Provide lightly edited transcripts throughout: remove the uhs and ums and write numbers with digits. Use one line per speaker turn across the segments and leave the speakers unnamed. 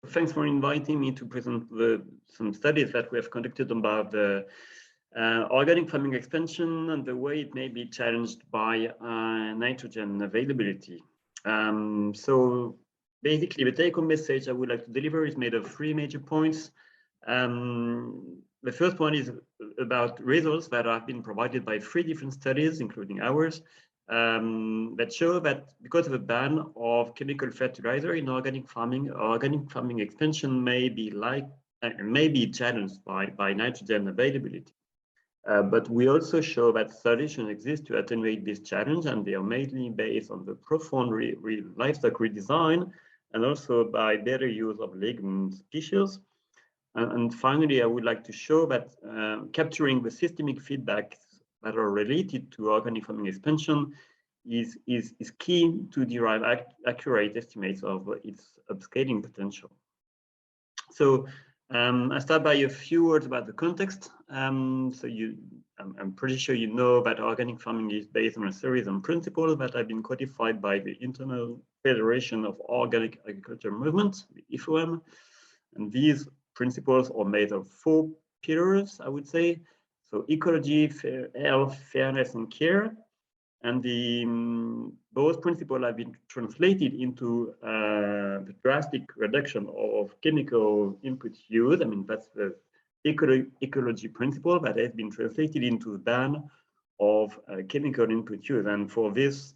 Thanks for inviting me to present some studies that we have conducted about the organic farming expansion and the way it may be challenged by nitrogen availability. So basically, the take-home message I would like to deliver is made of three major points. The first one is about results that have been provided by three different studies, including ours, that show that because of a ban of chemical fertilizer in organic farming expansion may be challenged by nitrogen availability. But we also show that solutions exist to attenuate this challenge, and they are mainly based on the profound livestock redesign and also by better use of legume species. And finally, I would like to show that capturing the systemic feedback that are related to organic farming expansion is key to derive accurate estimates of its upscaling potential. So I start by a few words about the context. I'm pretty sure you know that organic farming is based on a series of principles that have been codified by the International Federation of Organic Agriculture Movement, the IFOAM. And these principles are made of four pillars, I would say. So ecology, health, fairness, and care. And those principles have been translated into the drastic reduction of chemical input use. I mean, that's the ecology principle that has been translated into the ban of chemical input use. And for this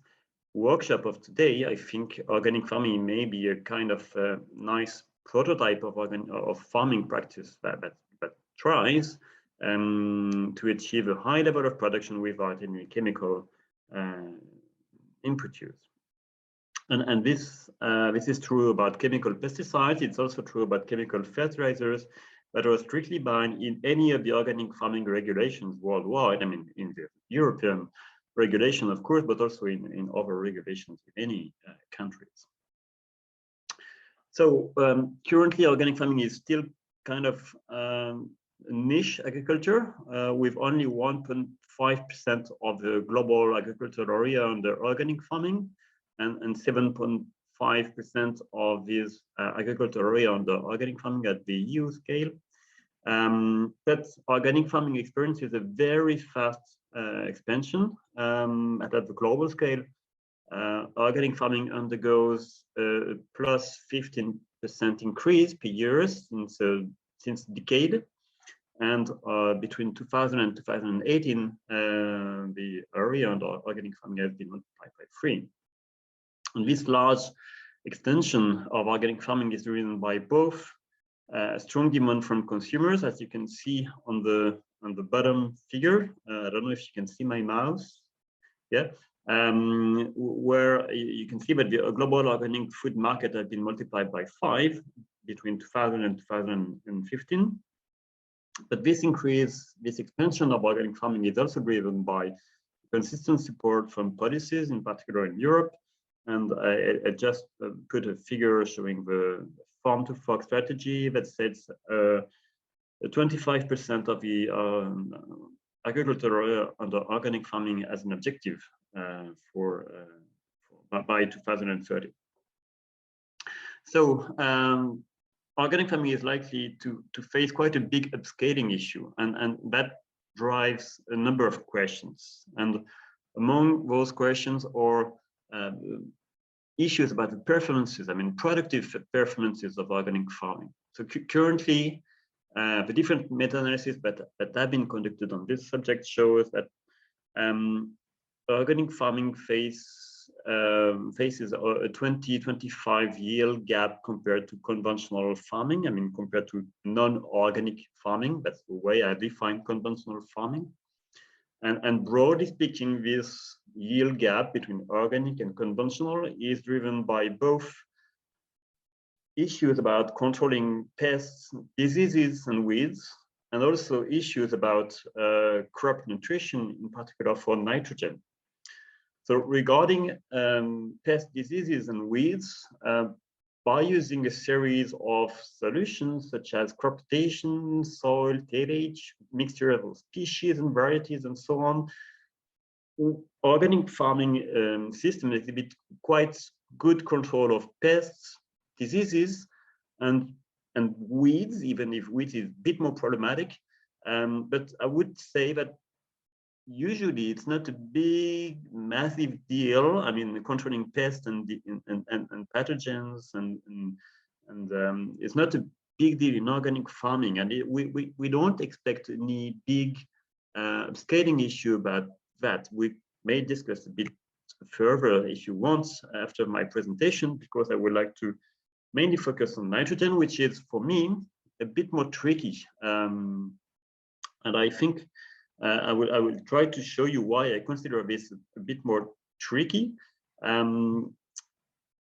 workshop of today, I think organic farming may be a kind of nice prototype of farming practice that tries to achieve a high level of production without any chemical input use. And this is true about chemical pesticides. It's also true about chemical fertilizers that are strictly banned in any of the organic farming regulations worldwide. I mean, in the European regulation, of course, but also in other regulations in any countries. So currently, organic farming is still kind of niche agriculture with only 1.5% of the global agricultural area under organic farming and 7.5% of this agricultural area under organic farming at the EU scale. But organic farming experiences a very fast expansion at the global scale. Organic farming undergoes plus 15% increase per year since decade. And between 2000 and 2018, the area under organic farming has been multiplied by 3. And this large extension of organic farming is driven by both strong demand from consumers, as you can see on the bottom figure. I don't know if you can see my mouse. Yeah, where you can see that the global organic food market has been multiplied by 5 between 2000 and 2015. But this expansion of organic farming is also driven by consistent support from policies, in particular in Europe. And I just put a figure showing the farm to fork strategy that sets 25% of the agriculture under organic farming as an objective by 2030. So organic farming is likely to face quite a big upscaling issue, and that drives a number of questions. And among those questions are issues about the performances, I mean, productive performances of organic farming. So currently, the different meta-analyses that have been conducted on this subject shows that organic farming faces a 20-25 yield gap compared to conventional farming. I mean, compared to non-organic farming. That's the way I define conventional farming. And broadly speaking, this yield gap between organic and conventional is driven by both issues about controlling pests, diseases, and weeds, and also issues about crop nutrition, in particular for nitrogen. So regarding pest diseases and weeds, by using a series of solutions such as crop rotation, soil, tillage, mixture of species and varieties, and so on, organic farming system exhibit quite good control of pests, diseases, and weeds, even if weeds is a bit more problematic. But I would say that usually it's not a big, massive deal. I mean, controlling pests and pathogens and it's not a big deal in organic farming, and we don't expect any big scaling issue about that. We may discuss a bit further if you want after my presentation, because I would like to mainly focus on nitrogen, which is for me a bit more tricky. And I think I will try to show you why I consider this a bit more tricky.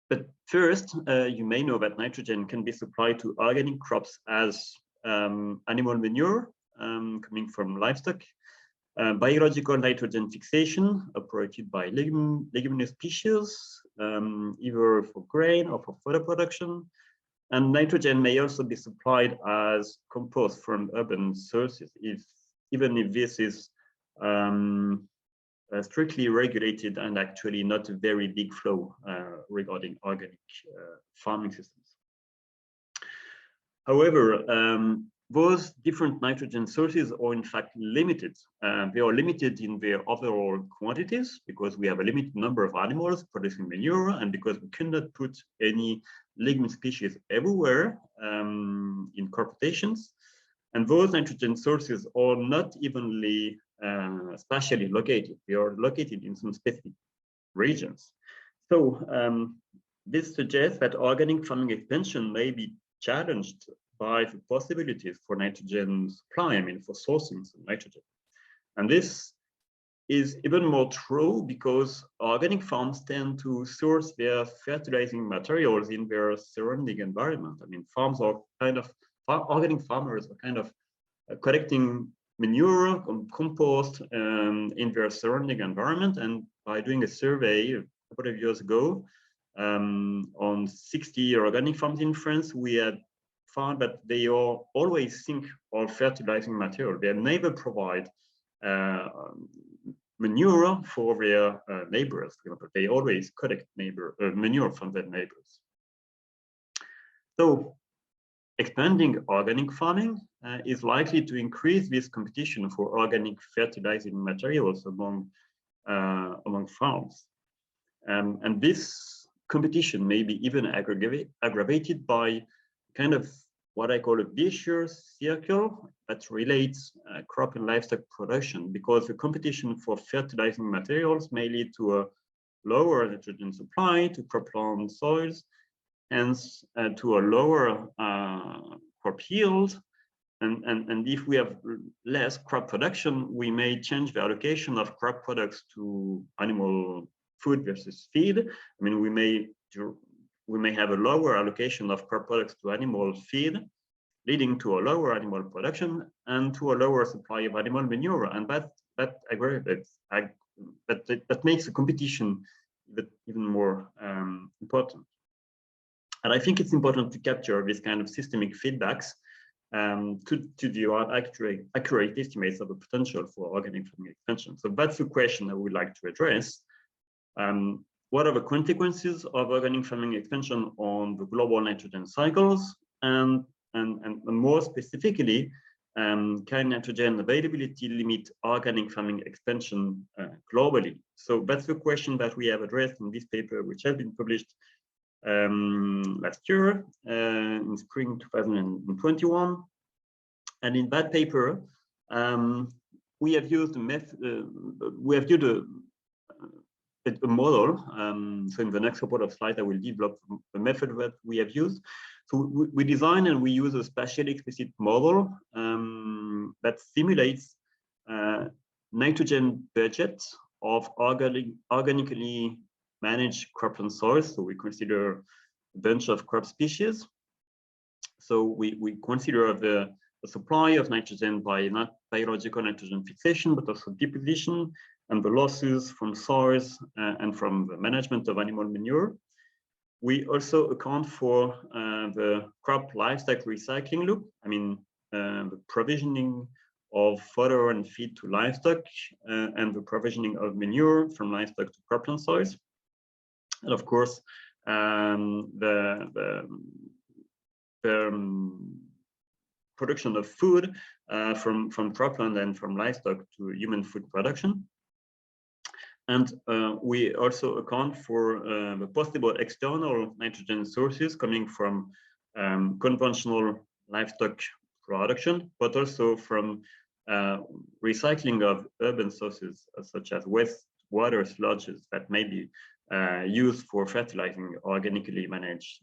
But first, you may know that nitrogen can be supplied to organic crops as animal manure coming from livestock, biological nitrogen fixation operated by leguminous species, either for grain or for fodder production. And nitrogen may also be supplied as compost from urban sources, even if this is strictly regulated and actually not a very big flow regarding organic farming systems. However, those different nitrogen sources are in fact limited. They are limited in their overall quantities because we have a limited number of animals producing manure, and because we cannot put any legume species everywhere in crop rotations. And those nitrogen sources are not evenly spatially located. They are located in some specific regions. So this suggests that organic farming expansion may be challenged by the possibilities for nitrogen supply, I mean, for sourcing some nitrogen. And this is even more true because organic farms tend to source their fertilizing materials in their surrounding environment. I mean, farms are kind of, organic farmers are kind of collecting manure and compost in their surrounding environment. And by doing a survey a couple of years ago on 60 organic farms in France, we had found that they all always think of fertilizing material. They never provide manure for their neighbors. They always collect manure from their neighbors. So expanding organic farming is likely to increase this competition for organic fertilizing materials among farms. And this competition may be even aggravated by kind of what I call a vicious circle that relates crop and livestock production, because the competition for fertilizing materials may lead to a lower nitrogen supply to cropland soils, hence to a lower crop yield. And if we have less crop production, we may change the allocation of crop products to animal food versus feed. I mean, we may have a lower allocation of crop products to animal feed, leading to a lower animal production and to a lower supply of animal manure. And that makes the competition even more important. And I think it's important to capture this kind of systemic feedbacks to derive accurate estimates of the potential for organic farming expansion. So that's the question I would like to address. What are the consequences of organic farming expansion on the global nitrogen cycles? And more specifically, can nitrogen availability limit organic farming expansion globally? So that's the question that we have addressed in this paper, which has been published last year in spring 2021. And in that paper, we have used a model. So in the next couple of slides, I will develop the method that we have used. So we design and we use a spatially explicit model that simulates nitrogen budgets of organically managed cropland soils. So we consider a bunch of crop species. So we consider the supply of nitrogen by not biological nitrogen fixation, but also deposition and the losses from soils and from the management of animal manure. We also account for the crop livestock recycling loop. I mean, the provisioning of fodder and feed to livestock and the provisioning of manure from livestock to cropland soils. And of course, the production of food from cropland and from livestock to human food production. And we also account for the possible external nitrogen sources coming from conventional livestock production, but also from recycling of urban sources, such as wastewater sludges that may be used for fertilizing organically managed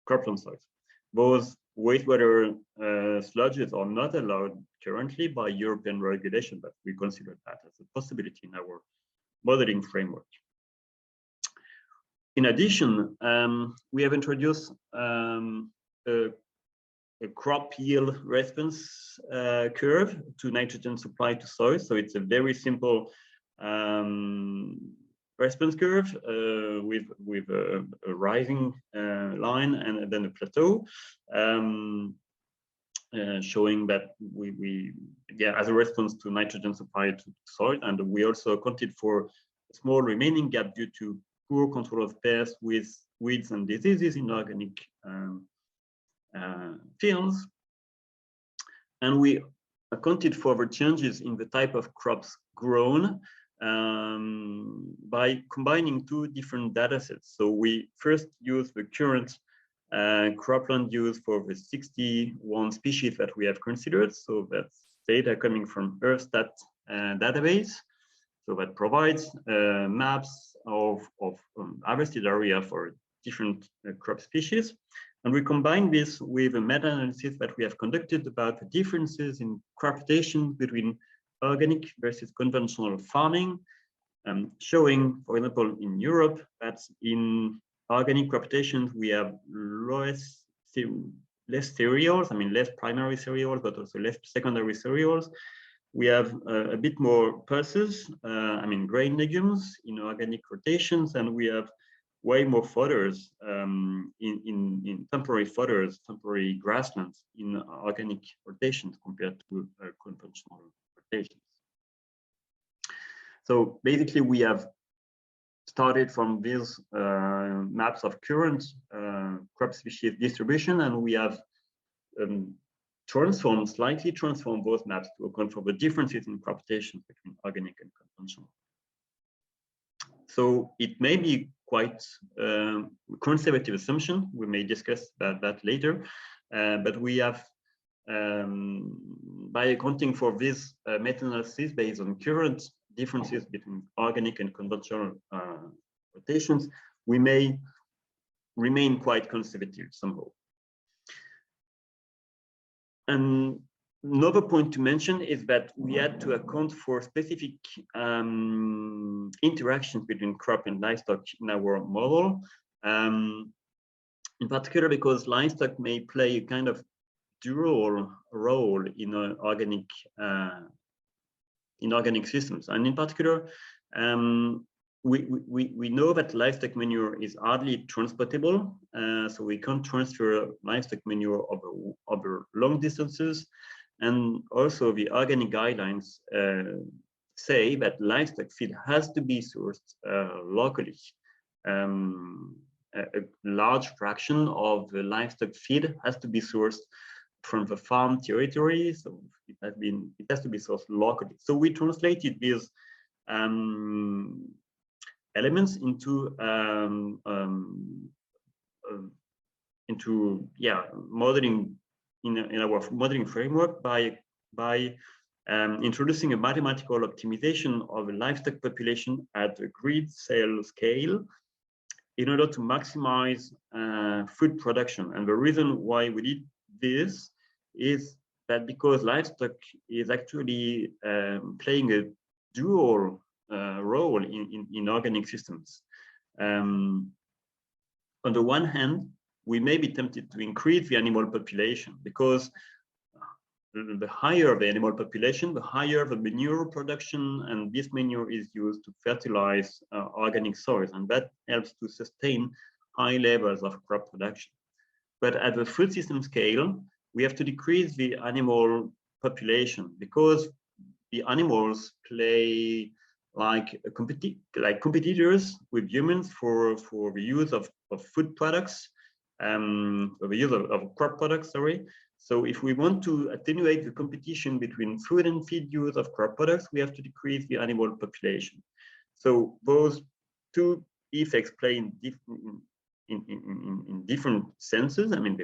cropland soils. Those wastewater sludges are not allowed currently by European regulation, but we consider that as a possibility in our modeling framework. In addition, we have introduced a crop yield response curve to nitrogen supply to soil. So it's a very simple response curve with a rising line and then a plateau, showing that we as a response to nitrogen supply to soil, and we also accounted for a small remaining gap due to poor control of pests, with weeds and diseases in organic fields. And we accounted for the changes in the type of crops grown by combining two different data sets. So we first used the current cropland use for the 61 species that we have considered. So that's data coming from Earthstat database. So that provides maps of harvested area for different crop species. And we combine this with a meta-analysis that we have conducted about the differences in crop rotation between organic versus conventional farming, showing, for example, in Europe, that in organic crop rotations, we have less cereals, less primary cereals, but also less secondary cereals. We have a bit more pulses, grain legumes in organic rotations, and we have way more fodders in temporary fodders, temporary grasslands in organic rotations compared to conventional rotations. So basically, we have started from these maps of current crop species distribution, and we have slightly transformed those maps to account for the differences in crop rotation between organic and conventional. So it may be quite conservative assumption. We may discuss that later, but we have, by accounting for this meta-analysis based on current differences between organic and conventional rotations, we may remain quite conservative somehow. And another point to mention is that we had to account for specific interactions between crop and livestock in our model, in particular because livestock may play a kind of dual role in organic systems. And in particular, we know that livestock manure is hardly transportable, so we can't transfer livestock manure over long distances. And also the organic guidelines say that livestock feed has to be sourced locally. A large fraction of the livestock feed has to be sourced from the farm territory, so it has to be sourced locally. So we translated these elements into modeling in our modeling framework by introducing a mathematical optimization of a livestock population at a grid cell scale in order to maximize food production. And the reason why we did this is that because livestock is actually playing a dual role in organic systems. On the one hand, we may be tempted to increase the animal population because the higher the animal population, the higher the manure production, and this manure is used to fertilize organic soils, and that helps to sustain high levels of crop production. But at the food system scale, we have to decrease the animal population because the animals play like competitors with humans for the use of food products. the use of crop products, sorry. So if we want to attenuate the competition between food and feed use of crop products, we have to decrease the animal population. So those two effects play in different senses. I mean,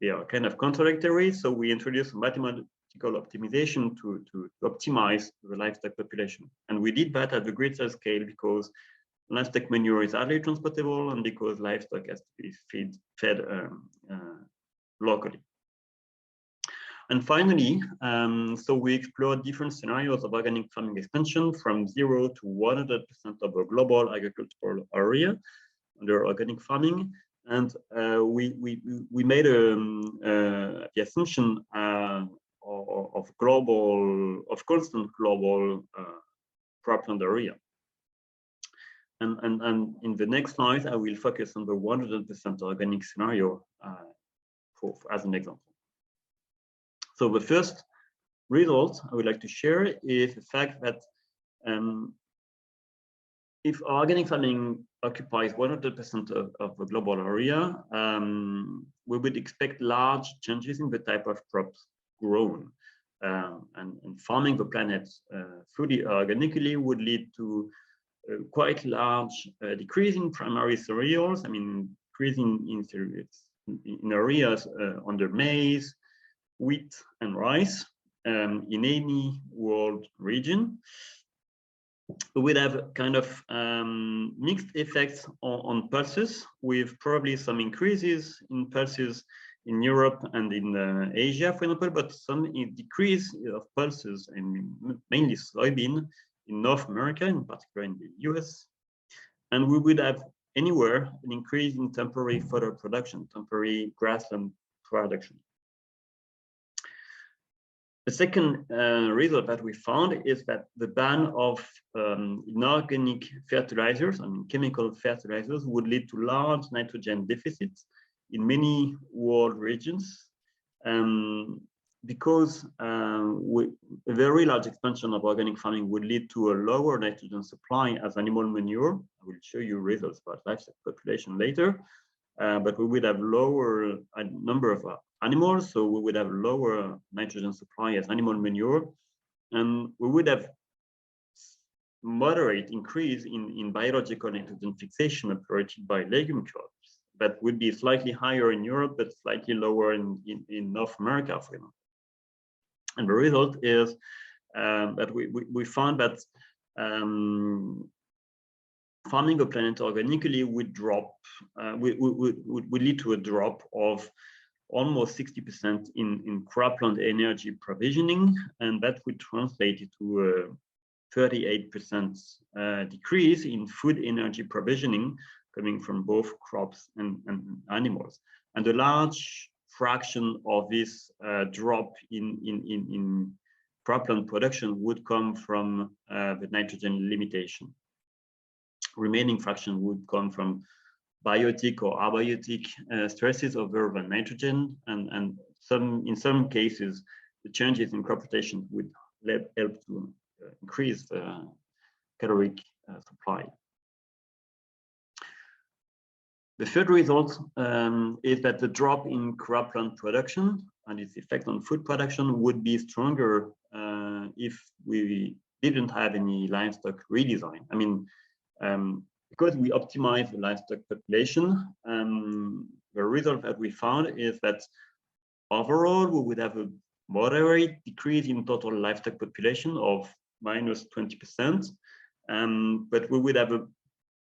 they are kind of contradictory. So we introduce mathematical optimization to optimize the livestock population. And we did that at the greater scale because livestock manure is hardly transportable and because livestock has to be fed locally. And finally, so we explored different scenarios of organic farming expansion from 0 to 100% of the global agricultural area under organic farming. And we made the assumption of constant global cropland area. And in the next slide, I will focus on the 100% organic scenario as an example. So the first result I would like to share is the fact that if organic farming occupies 100% of the global area, we would expect large changes in the type of crops grown. And farming the planet fully organically would lead to quite large decrease in primary cereals. I mean, decreasing in areas under maize, wheat, and rice in any world region. We would have kind of mixed effects on pulses, with probably some increases in pulses in Europe and in Asia, for example, but some decrease of pulses in mainly soybean in North America, in particular in the US. And we would have anywhere an increase in temporary fodder production, temporary grassland production. The second result that we found is that the ban of inorganic fertilizers, I mean chemical fertilizers, would lead to large nitrogen deficits in many world regions, because a very large expansion of organic farming would lead to a lower nitrogen supply as animal manure. I will show you results about livestock population later, but we would have lower number of animals, so we would have lower nitrogen supply as animal manure, and we would have moderate increase in biological nitrogen fixation operated by legume crops. That would be slightly higher in Europe, but slightly lower in North America, for example. And the result is that we found that farming the planet organically would drop, would lead to a drop of almost 60% in cropland energy provisioning, and that would translate to a 38% decrease in food energy provisioning coming from both crops and animals. And a large fraction of this drop in cropland production would come from the nitrogen limitation. Remaining fraction would come from biotic or abiotic stresses over the nitrogen, and in some cases, the changes in crop rotation would help to increase the caloric supply. The third result is that the drop in cropland production and its effect on food production would be stronger if we didn't have any livestock redesign. I mean, because we optimize the livestock population, the result that we found is that overall we would have a moderate decrease in total livestock population of minus 20%, but we would have a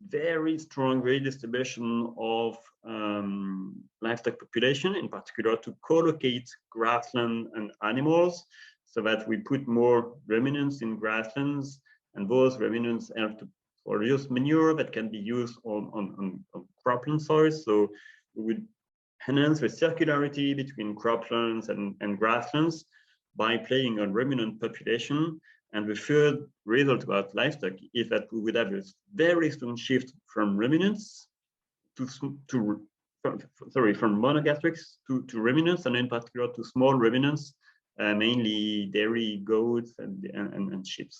very strong redistribution of livestock population, in particular to co-locate grassland and animals, so that we put more ruminants in grasslands, and those ruminants help to produce manure that can be used on cropland soils. So we would enhance the circularity between croplands and grasslands by playing on ruminant population. And the third result about livestock is that we would have a very strong shift from ruminants from monogastrics to ruminants, and in particular to small ruminants, mainly dairy, goats, and sheep.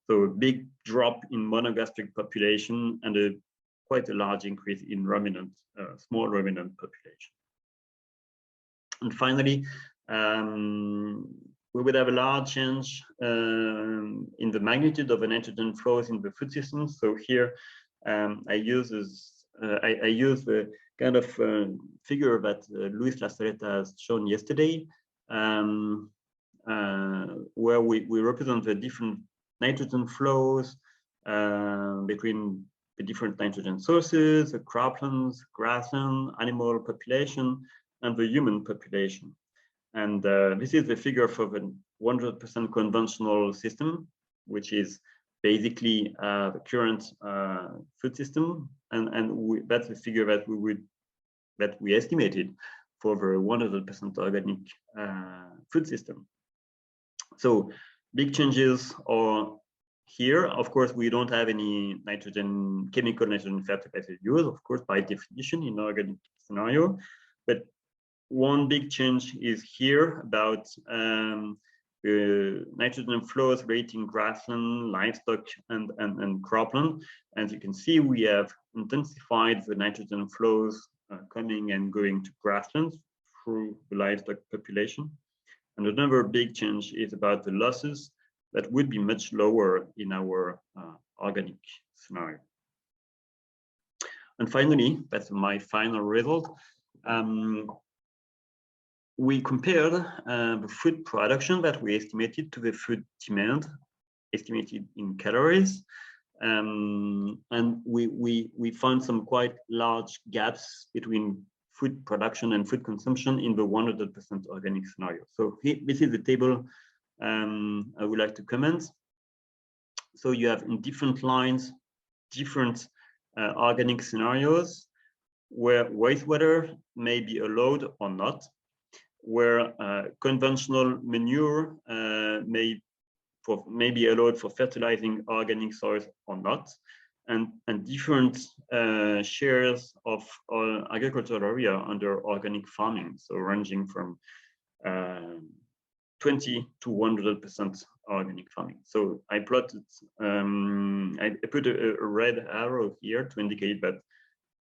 So a big drop in monogastric population and a quite a large increase in ruminant, small ruminant population. And finally, we would have a large change in the magnitude of the nitrogen flows in the food system. So here I use the kind of figure that Luis Lacereta has shown yesterday, where we represent the different nitrogen flows between the different nitrogen sources, the croplands, grassland, animal population, and the human population. And this is the figure for the 100% conventional system, which is basically the current food system, and that's the figure that we estimated for the 100% organic food system. So big changes are here. Of course, we don't have any chemical nitrogen fertilizer use, of course, by definition in organic scenario, but one big change is here about nitrogen flows rating grassland, livestock, and cropland. As you can see, we have intensified the nitrogen flows coming and going to grasslands through the livestock population. And another big change is about the losses that would be much lower in our organic scenario. And finally, that's my final result. We compared the food production that we estimated to the food demand, estimated in calories, and we found some quite large gaps between food production and food consumption in the 100% organic scenario. So this is the table I would like to comment. So you have in different lines, different organic scenarios where wastewater may be allowed or not, where conventional manure may be allowed for fertilizing organic soils or not, and different shares of agricultural area under organic farming, so ranging from 20 to 100% organic farming. So I plotted, I put a red arrow here to indicate that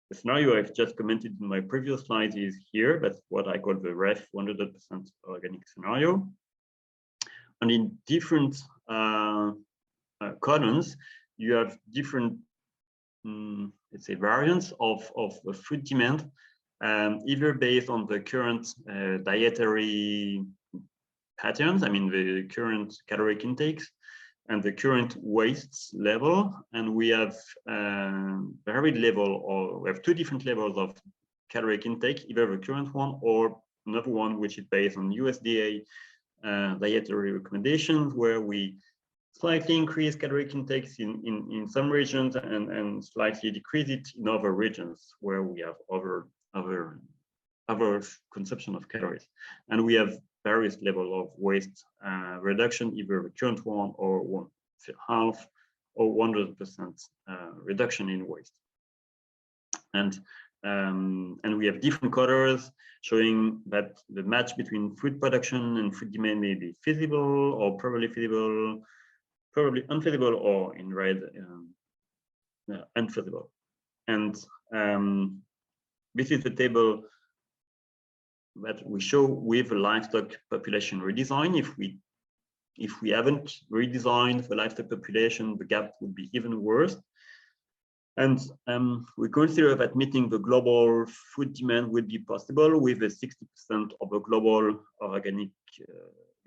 the scenario I've just commented in my previous slides is here. That's what I call the REF 100% organic scenario. And in different columns, you have different, let's say, variants of food demand, either based on the current dietary patterns, I mean, the current caloric intakes, and the current waste level. And we have varied level, or we have two different levels of caloric intake, either the current one or another one, which is based on USDA dietary recommendations, where we slightly increase caloric intakes in some regions and slightly decrease it in other regions where we have other consumption of calories. And we have various level of waste reduction, either the current one or half or 100% reduction in waste. And we have different colors showing that the match between food production and food demand may be feasible or probably feasible, probably unfeasible, or in red, unfeasible. And this is the table that we show with the livestock population redesign. If we haven't redesigned the livestock population, the gap would be even worse. And we consider that meeting the global food demand would be possible with a 60% of the global organic,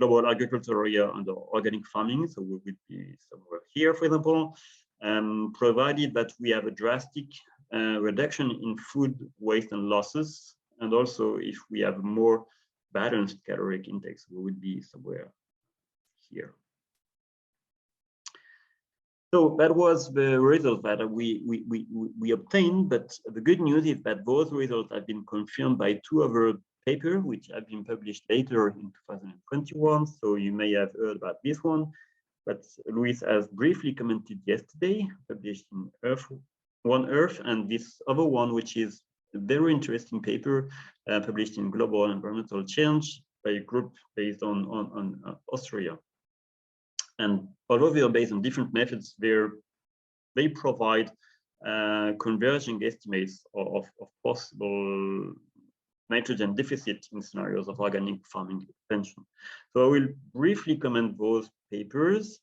global agricultural area under organic farming. So we would be somewhere here, for example, provided that we have a drastic reduction in food waste and losses. And also, if we have more balanced caloric intakes, we would be somewhere here. So that was the result that we obtained. But the good news is that those results have been confirmed by two other papers, which have been published later in 2021. So you may have heard about this one, but Luis has briefly commented yesterday, published in One Earth, and this other one, which is a very interesting paper published in Global Environmental Change by a group based on Austria. And although they are based on different methods, they provide converging estimates of possible nitrogen deficit in scenarios of organic farming expansion. So I will briefly comment those papers.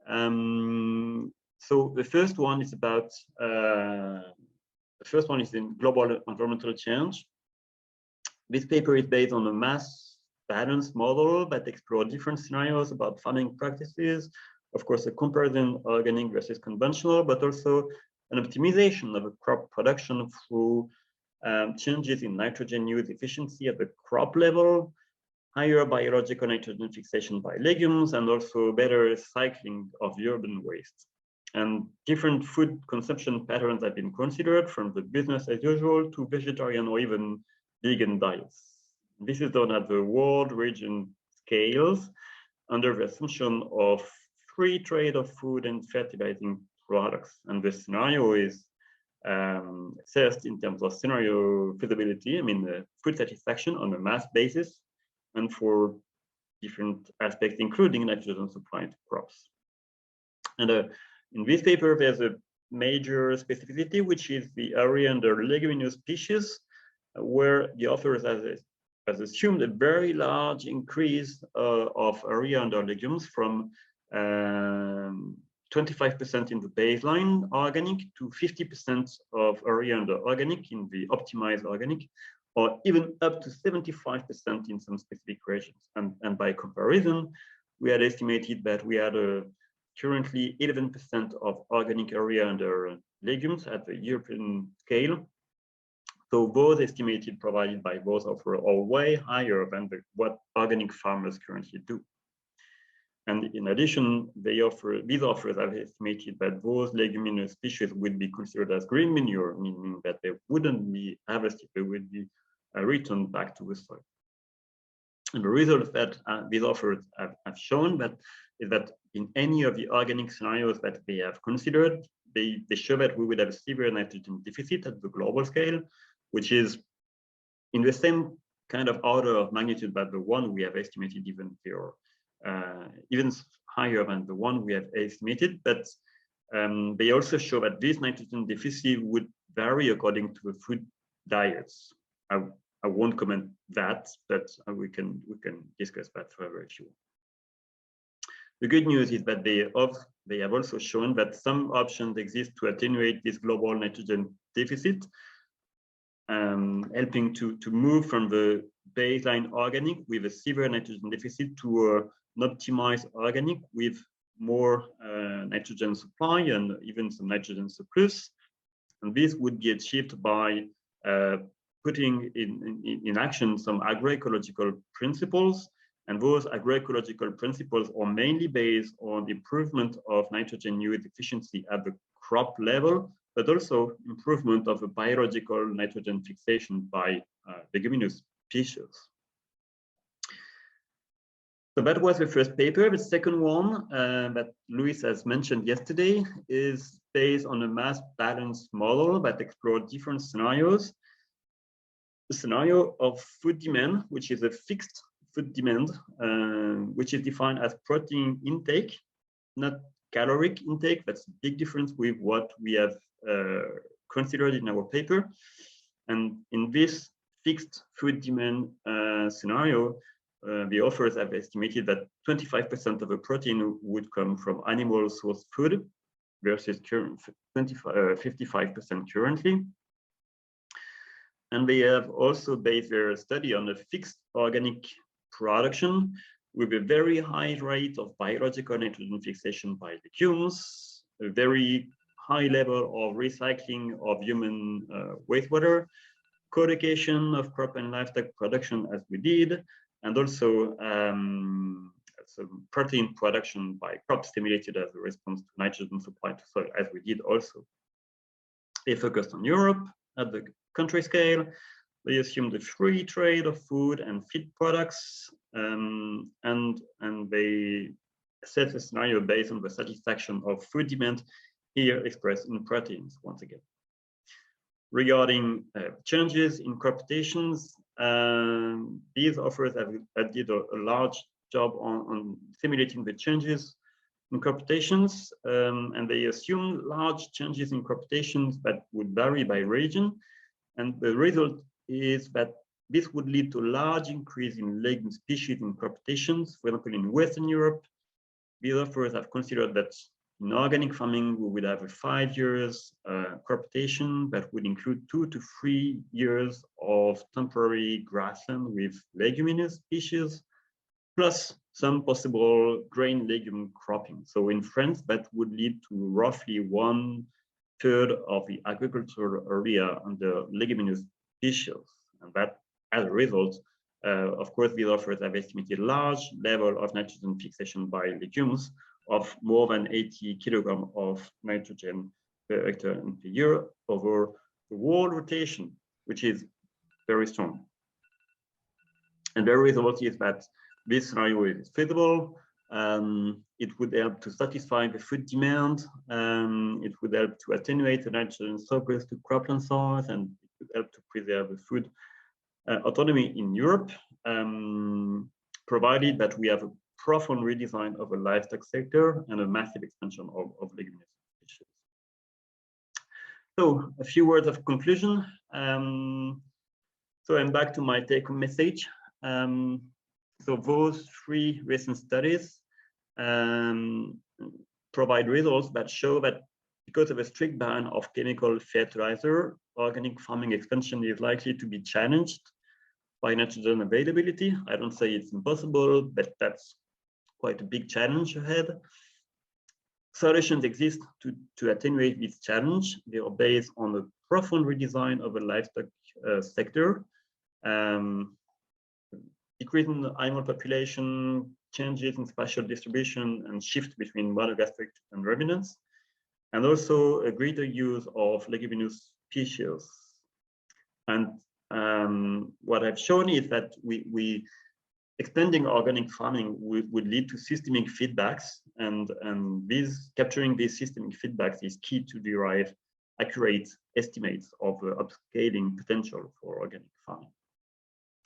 So the first one is about in global environmental change. This paper is based on a mass balance model that explores different scenarios about farming practices. Of course, a comparison organic versus conventional, but also an optimization of a crop production through changes in nitrogen use efficiency at the crop level, higher biological nitrogen fixation by legumes, and also better cycling of urban waste. And different food consumption patterns have been considered, from the business as usual to vegetarian or even vegan diets. This is done at the world region scales under the assumption of free trade of food and fertilizing products. And the scenario is assessed in terms of scenario feasibility, food satisfaction on a mass basis, and for different aspects, including nitrogen supply to crops. And in this paper, there's a major specificity, which is the area under leguminous species, where the authors has assumed a very large increase of area under legumes from 25% in the baseline organic to 50% of area under organic in the optimized organic, or even up to 75% in some specific regions. And by comparison, we had estimated that we had currently 11% of organic area under legumes at the European scale. So those estimated provided by both offers are way higher than what organic farmers currently do. And in addition, these offers have estimated that those leguminous species would be considered as green manure, meaning that they wouldn't be harvested, they would be returned back to the soil. And the results that these offers have shown is that in any of the organic scenarios that they have considered, they show that we would have a severe nitrogen deficit at the global scale, which is in the same kind of order of magnitude that the one we have estimated, even higher than the one we have estimated. But they also show that this nitrogen deficit would vary according to the food diets. I won't comment that, but we can discuss that further if you want. The good news is that they have also shown that some options exist to attenuate this global nitrogen deficit, helping to move from the baseline organic with a severe nitrogen deficit to an optimized organic with more nitrogen supply and even some nitrogen surplus. And this would be achieved by putting in action some agroecological principles. And those agroecological principles are mainly based on the improvement of nitrogen use efficiency at the crop level, but also improvement of the biological nitrogen fixation by leguminous species. So that was the first paper. The second one that Luis has mentioned yesterday is based on a mass balance model that explored different scenarios. The scenario of food demand, which is a fixed food demand, which is defined as protein intake, not caloric intake. That's a big difference with what we have considered in our paper. And in this fixed food demand scenario, the authors have estimated that 25% of the protein would come from animal source food versus 55% currently. And they have also based their study on a fixed organic production with a very high rate of biological nitrogen fixation by legumes, a very high level of recycling of human wastewater, co-location of crop and livestock production as we did, and also some protein production by crop stimulated as a response to nitrogen supply to soil as we did also. They focused on Europe at the country scale. They assumed the free trade of food and feed products, and they set a scenario based on the satisfaction of food demand, here expressed in proteins once again. Regarding changes in crop rotations, these authors have did a large job on simulating the changes in crop rotations, and they assume large changes in crop rotations that would vary by region. And the result is that this would lead to a large increase in legume species in crop rotations. For example, in Western Europe, these authors have considered that in organic farming, we would have a 5 years crop rotation that would include 2 to 3 years of temporary grassland with leguminous species, plus some possible grain legume cropping. So in France, that would lead to roughly 1/3 of the agricultural area under leguminous species. And that, as a result, of course, these authors have estimated large level of nitrogen fixation by legumes of more than 80 kilograms of nitrogen per hectare and per year over the whole rotation, which is very strong. And the result is that this scenario is feasible. It would help to satisfy the food demand. It would help to attenuate the nitrogen surplus to cropland soils, and it would help to preserve the food autonomy in Europe, provided that we have a profound redesign of the livestock sector and a massive expansion of leguminous species. So a few words of conclusion. So I'm back to my take-home message. So those 3 recent studies provide results that show that because of a strict ban of chemical fertilizer, organic farming expansion is likely to be challenged by nitrogen availability. I don't say it's impossible, but that's quite a big challenge ahead. Solutions exist to attenuate this challenge. They are based on a profound redesign of the livestock sector, decrease in the animal population, changes in spatial distribution, and shift between monogastric and ruminants, and also a greater use of leguminous species. And what I've shown is that we expanding organic farming would lead to systemic feedbacks, and capturing these systemic feedbacks is key to derive accurate estimates of the upscaling potential for organic farming.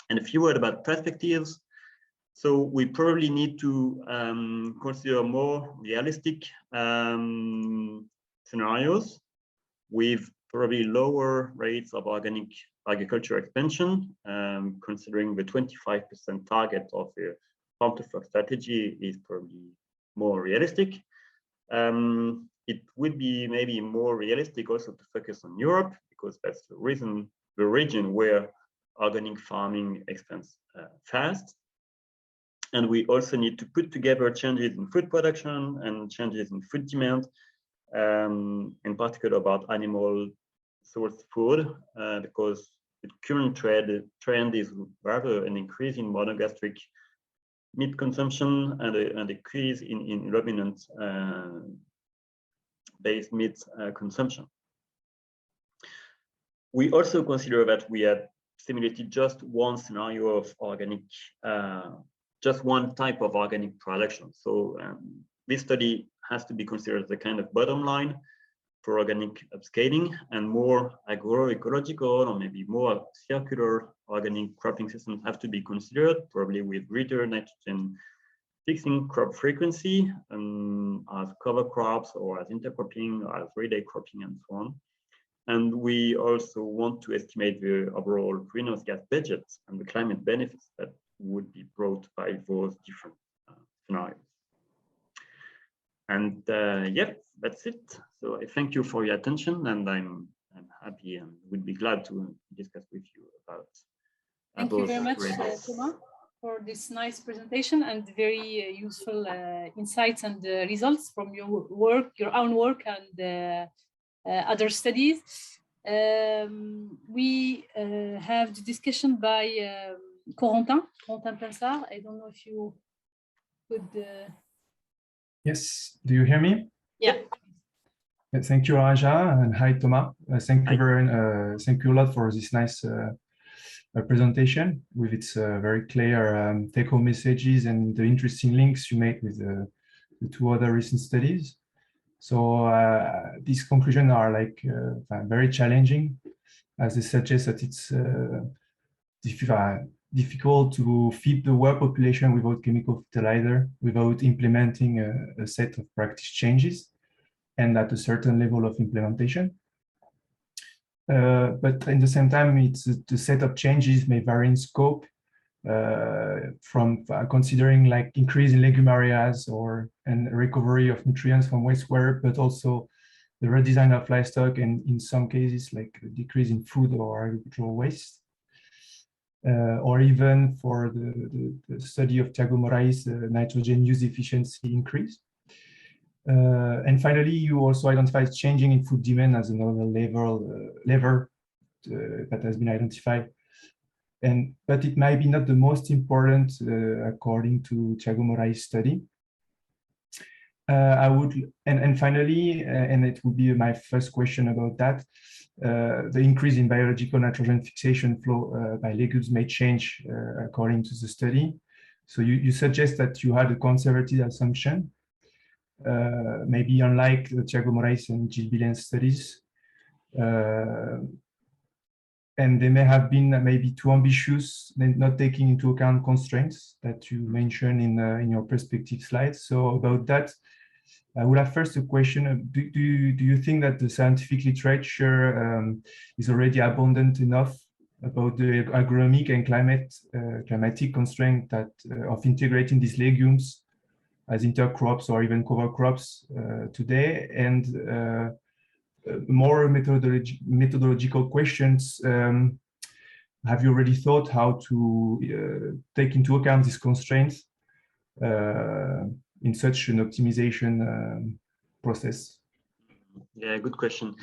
And a few words about perspectives. So we probably need to consider more realistic scenarios with probably lower rates of organic agriculture expansion, considering the 25% target of the farm to fork strategy is probably more realistic. It would be maybe more realistic also to focus on Europe, because that's the region where organic farming expands fast. And we also need to put together changes in food production and changes in food demand, in particular about animal sourced food, because the current trend is rather an increase in monogastric meat consumption and a decrease in ruminant based meat consumption. We also consider that we have simulated just one scenario of organic, just one type of organic production. So this study has to be considered as a kind of bottom line for organic upscaling, and more agroecological or maybe more circular organic cropping systems have to be considered, probably with greater nitrogen fixing crop frequency as cover crops or as intercropping or as relay cropping and so on. And we also want to estimate the overall greenhouse gas budget and the climate benefits that would be brought by those different scenarios. And yeah, that's it. So I thank you for your attention, and I'm happy and would be glad to discuss with you about.
Thank you very much, Thomas, for this nice presentation and very useful insights and results from your work, your own work, and other studies. We have the discussion by Corentin Pinsard. I don't know if you could.
Yes, do you hear me?
Yeah.
Thank you, Raja, and hi, Thomas. Thank you a lot for this nice presentation with its very clear take-home messages and the interesting links you made with the 2 other recent studies. So these conclusions are like difficult to feed the world population without chemical fertilizer, without implementing a set of practice changes and at a certain level of implementation. But in the same time, the set of changes may vary in scope, from considering like increase in legume areas and recovery of nutrients from wastewater, but also the redesign of livestock, and in some cases like a decrease in food or agricultural waste. Or even for the study of Thiago Moraes, nitrogen use efficiency increase. And finally, you also identified changing in food demand as another lever that has been identified. But it might be not the most important according to Thiago Moraes' study. And finally, and it would be my first question about that, the increase in biological nitrogen fixation flow by legumes may change according to the study. So you suggest that you had a conservative assumption, maybe unlike the Thiago Moraes and Gilles Billen's studies. And they may have been maybe too ambitious, not taking into account constraints that you mentioned in your perspective slides. So about that, I would have first a question. Do you think that the scientific literature is already abundant enough about the agronomic and climatic constraint that of integrating these legumes as intercrops or even cover crops today? And more methodological questions. Have you already thought how to take into account these constraints in such an optimization process?
Yeah, good question.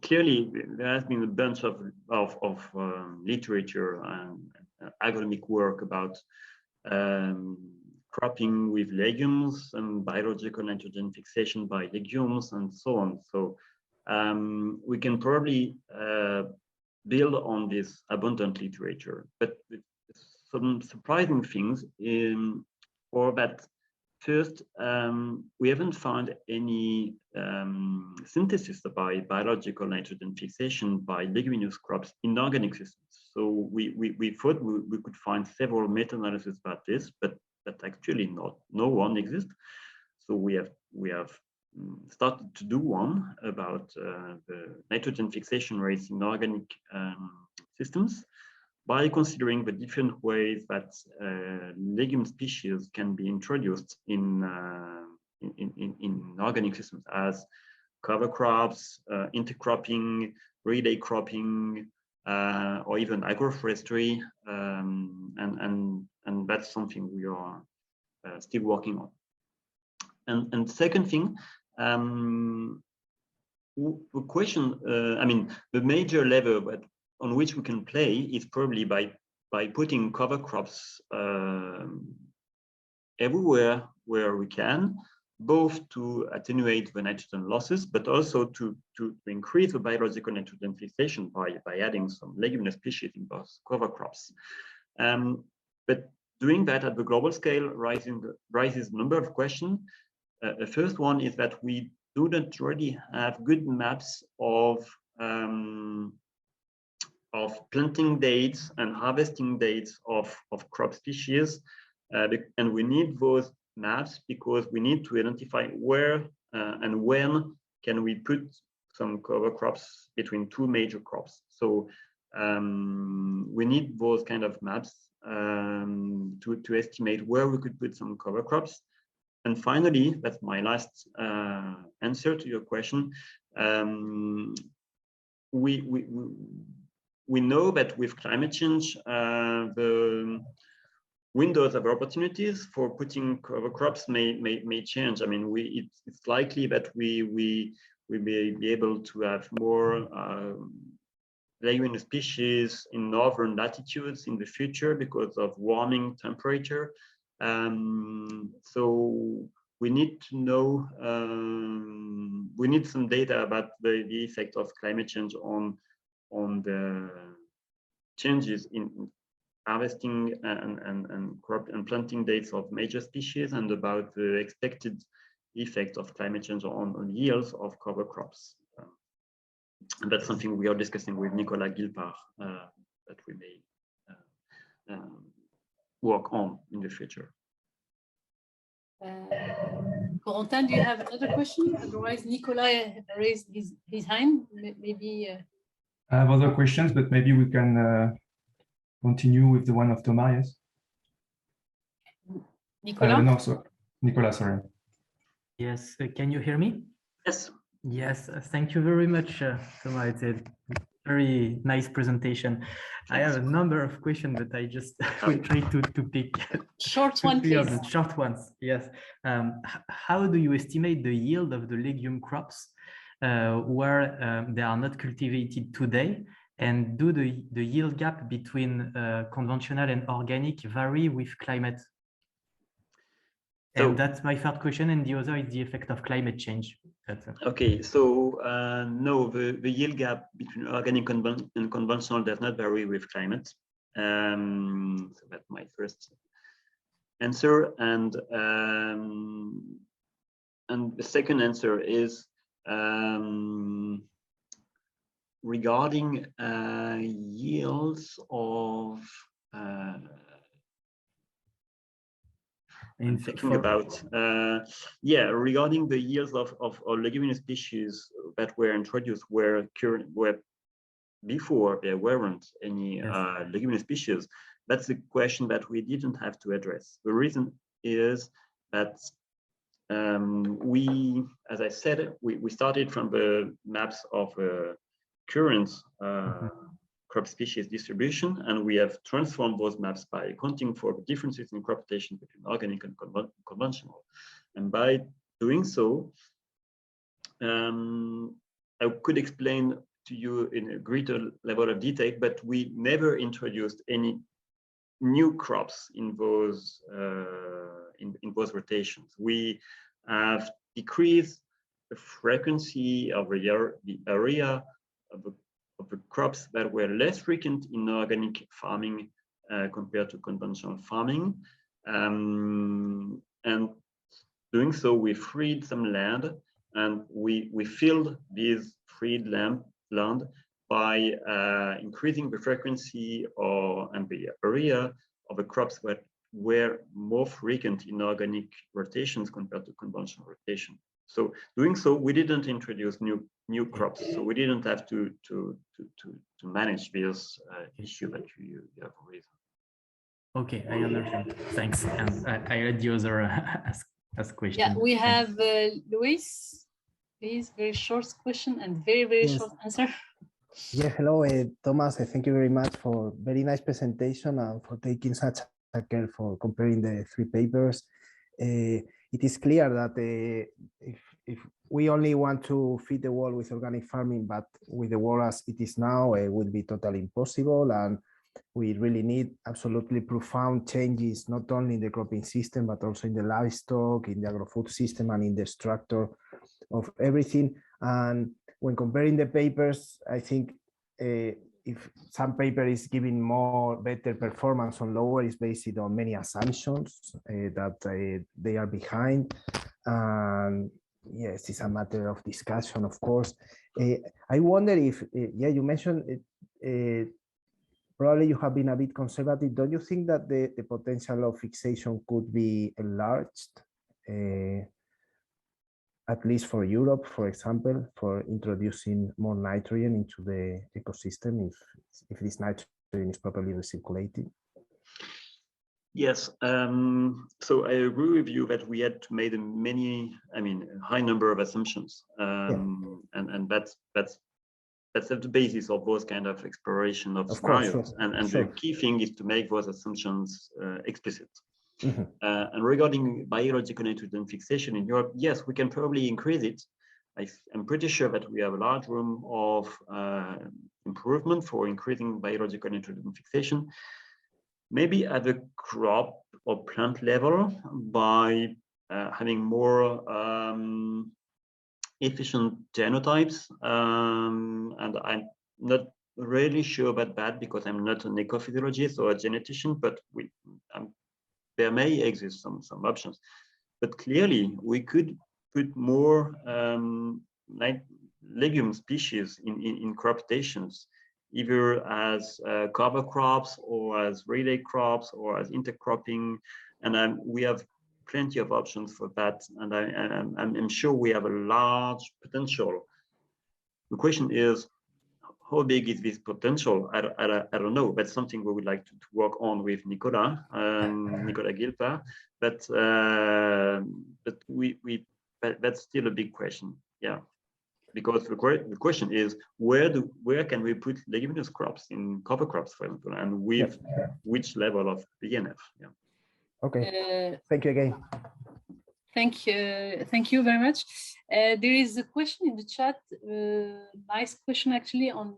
Clearly, there has been a bunch of literature and agronomic work about cropping with legumes and biological nitrogen fixation by legumes and so on. So we can probably build on this abundant literature, but some surprising things or that first, we haven't found any synthesis by biological nitrogen fixation by leguminous crops in organic systems. So we thought we could find several meta-analyses about this, but actually no one exists. So we have started to do one about the nitrogen fixation rates in organic systems by considering the different ways that legume species can be introduced in organic systems as cover crops, intercropping, relay cropping, or even agroforestry, and that's something we are still working on. And second thing, the question, I mean, the major lever on which we can play is probably by putting cover crops everywhere where we can, both to attenuate the nitrogen losses, but also to increase the biological nitrogen fixation by adding some leguminous species in those cover crops. But doing that at the global scale raises a number of questions. The first one is that we do not really have good maps of planting dates and harvesting dates of crop species, and we need those maps because we need to identify where and when can we put some cover crops between two major crops. So we need those kind of maps to estimate where we could put some cover crops. And finally, that's my last answer to your question. We know that with climate change, the windows of opportunities for putting cover crops may change. I mean, it's likely that we may be able to have more leguminous species in northern latitudes in the future because of warming temperature. So we need to know, we need some data about the effect of climate change on the changes in harvesting and crop and planting dates of major species, and about the expected effect of climate change on yields of cover crops. And that's something we are discussing with Nicolas Guilpart that we may work on in the future.
Corentin, do you have another question? Otherwise, Nicolas raised his hand. Maybe.
I have other questions, but maybe we can continue with the one of Thomas. Yes.
Nicolas.
No, so Nicolas, sorry.
Yes. Can you hear me?
Yes.
Yes. Thank you very much, Thomas. It's a very nice presentation. I have a number of questions, but I just will try to pick
short one, please.
Short ones. Yes. How do you estimate the yield of the legume crops where they are not cultivated today? And do the yield gap between conventional and organic vary with climate? And that's my third question. And the other is the effect of climate change.
Okay, so no, the yield gap between organic and conventional does not vary with climate. So that's my first answer. And the second answer is regarding yields of thinking about regarding the yields of leguminous species that were introduced where before there weren't any leguminous species. That's a question that we didn't have to address. The reason is that we, as I said, we started from the maps of current crop species distribution, and we have transformed those maps by accounting for the differences in crop rotation between organic and conventional. And by doing so, I could explain to you in a greater level of detail, but we never introduced any new crops in those those rotations. We have decreased the frequency of the area of the crops that were less frequent in organic farming compared to conventional farming. And doing so, we freed some land, and we filled this freed land by increasing the frequency and the area of the crops that were more frequent in organic rotations compared to conventional rotation. So doing so, we didn't introduce new crops, so we didn't have to manage this issue that you have raised.
Okay, I understand. Thanks. And I let the other ask questions.
Yeah, we have Luis. Please, very short question and very short answer.
Yeah, hello, Thomas. Thank you very much for very nice presentation and for taking such a care for comparing the three papers. It is clear that if we only want to feed the world with organic farming, but with the world as it is now, it would be totally impossible. And we really need absolutely profound changes, not only in the cropping system, but also in the livestock, in the agro-food system, and in the structure of everything. And when comparing the papers, I think if some paper is giving better performance on lower, is based on many assumptions that they are behind. And yes, it's a matter of discussion, of course. I wonder if, you mentioned probably you have been a bit conservative. Don't you think that the potential of fixation could be enlarged? At least for Europe, for example, for introducing more nitrogen into the ecosystem, if this nitrogen is properly recirculated?
Yes, so I agree with you that we had to make a high number of assumptions, and that's at the basis of those kind of exploration of scenarios. And the key thing is to make those assumptions explicit. Mm-hmm. And regarding biological nitrogen fixation in Europe, yes, we can probably increase it. I'm pretty sure that we have a large room of improvement for increasing biological nitrogen fixation, maybe at the crop or plant level by having more efficient genotypes. And I'm not really sure about that because I'm not an ecophysiologist or a genetician, but there may exist some options. But clearly, we could put more legume species in crop rotations either as cover crops or as relay crops or as intercropping. And we have plenty of options for that. And I'm sure we have a large potential. The question is, how big is this potential? I don't know. That's something we would like to work on with Nicola Gilpa. But that's still a big question. Yeah, because the question is, where can we put leguminous crops in cover crops, for example, and with which level of BNF? Yeah.
Okay. Thank you again.
Thank you very much. There is a question in the chat, nice question actually, on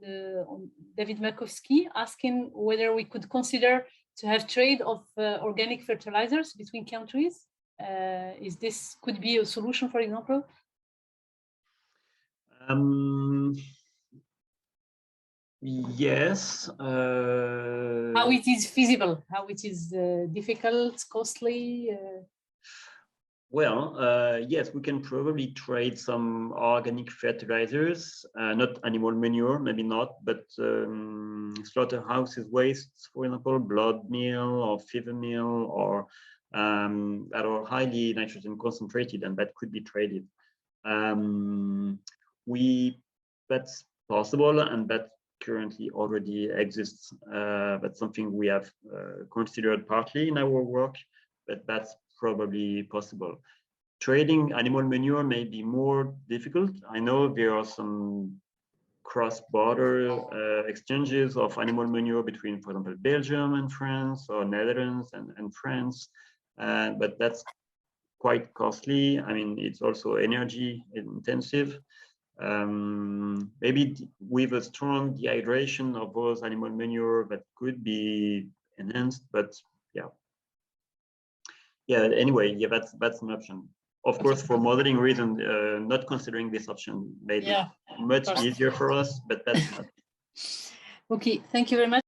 David Markowski, asking whether we could consider to have trade of organic fertilizers between countries. Is this could be a solution, for example?
Yes.
How it is feasible? How it is difficult, costly?
Well, yes, we can probably trade some organic fertilizers, not animal manure, maybe not, but slaughterhouses wastes, for example, blood meal or feather meal, or that are highly nitrogen concentrated, and that could be traded. That's possible, and that currently already exists. That's something we have considered partly in our work, but that's probably possible. Trading animal manure may be more difficult. I know there are some cross-border exchanges of animal manure between, for example, Belgium and France, or Netherlands and France, but that's quite costly. I mean, it's also energy intensive. Maybe with a strong dehydration of those animal manure, that could be enhanced, but anyway, that's an option. Of course, for modeling reasons, not considering this option made it much easier for us, but that's not.
Okay, thank you very much.